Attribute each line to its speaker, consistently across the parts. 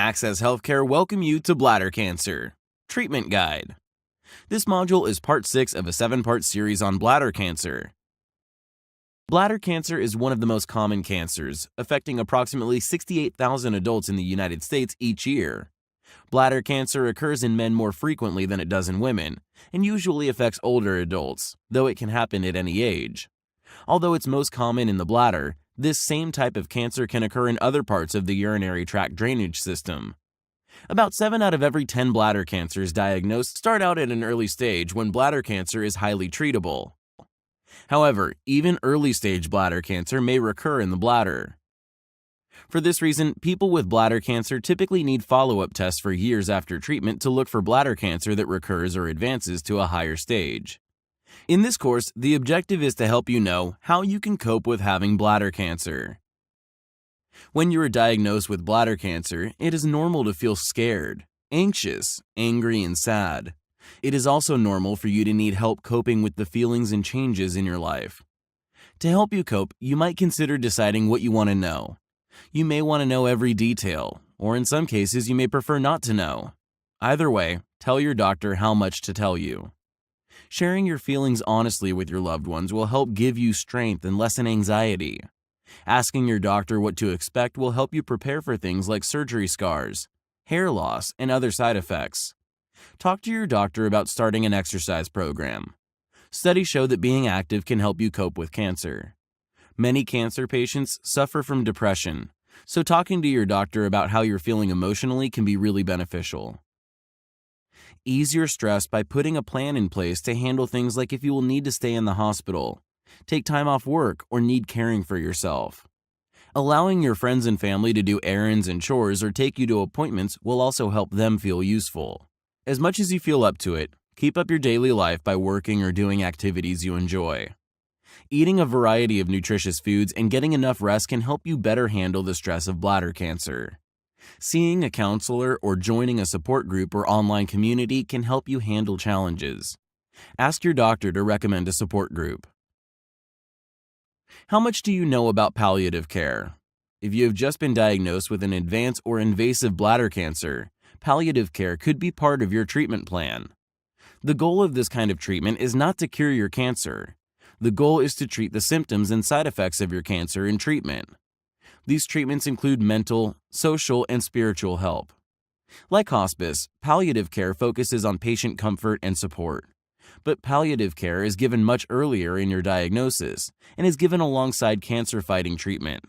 Speaker 1: Access Healthcare welcome you to Bladder Cancer Treatment Guide. This module is part 6 of a 7-part series on bladder cancer. Bladder cancer is one of the most common cancers, affecting approximately 68,000 adults in the United States each year. Bladder cancer occurs in men more frequently than it does in women, and usually affects older adults, though it can happen at any age. Although it's most common in the bladder, this same type of cancer can occur in other parts of the urinary tract drainage system. About 7 out of every 10 bladder cancers diagnosed start out at an early stage when bladder cancer is highly treatable. However, even early-stage bladder cancer may recur in the bladder. For this reason, people with bladder cancer typically need follow-up tests for years after treatment to look for bladder cancer that recurs or advances to a higher stage. In this course, the objective is to help you know how you can cope with having bladder cancer. When you are diagnosed with bladder cancer, it is normal to feel scared, anxious, angry, and sad. It is also normal for you to need help coping with the feelings and changes in your life. To help you cope, you might consider deciding what you want to know. You may want to know every detail, or in some cases you may prefer not to know. Either way, tell your doctor how much to tell you. Sharing your feelings honestly with your loved ones will help give you strength and lessen anxiety. Asking your doctor what to expect will help you prepare for things like surgery scars, hair loss, and other side effects. Talk to your doctor about starting an exercise program. Studies show that being active can help you cope with cancer. Many cancer patients suffer from depression, so talking to your doctor about how you're feeling emotionally can be really beneficial. Ease your stress by putting a plan in place to handle things like if you will need to stay in the hospital, take time off work, or need caring for yourself. Allowing your friends and family to do errands and chores or take you to appointments will also help them feel useful. As much as you feel up to it, keep up your daily life by working or doing activities you enjoy. Eating a variety of nutritious foods and getting enough rest can help you better handle the stress of bladder cancer. Seeing a counselor or joining a support group or online community can help you handle challenges. Ask your doctor to recommend a support group. How much do you know about palliative care? If you have just been diagnosed with an advanced or invasive bladder cancer, palliative care could be part of your treatment plan. The goal of this kind of treatment is not to cure your cancer. The goal is to treat the symptoms and side effects of your cancer in treatment. These treatments include mental, social, and spiritual help. Like hospice, palliative care focuses on patient comfort and support. But palliative care is given much earlier in your diagnosis and is given alongside cancer-fighting treatment.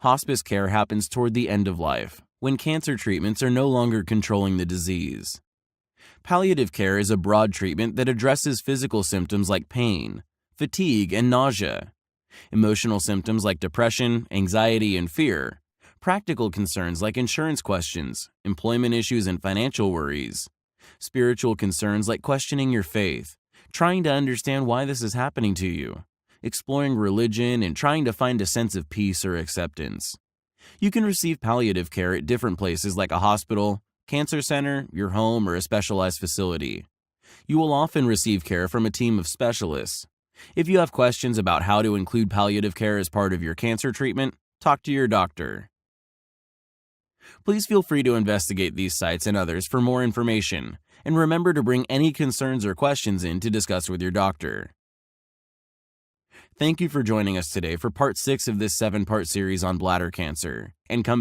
Speaker 1: Hospice care happens toward the end of life, when cancer treatments are no longer controlling the disease. Palliative care is a broad treatment that addresses physical symptoms like pain, fatigue, and nausea, emotional symptoms like depression, anxiety, and fear, practical concerns like insurance questions, employment issues, and financial worries, spiritual concerns like questioning your faith, trying to understand why this is happening to you, exploring religion, and trying to find a sense of peace or acceptance. You can receive palliative care at different places like a hospital, cancer center, your home, or a specialized facility. You will often receive care from a team of specialists. If you have questions about how to include palliative care as part of your cancer treatment, talk to your doctor. Please feel free to investigate these sites and others for more information, and remember to bring any concerns or questions in to discuss with your doctor. Thank you for joining us today for part 6 of this 7-part series on bladder cancer, and come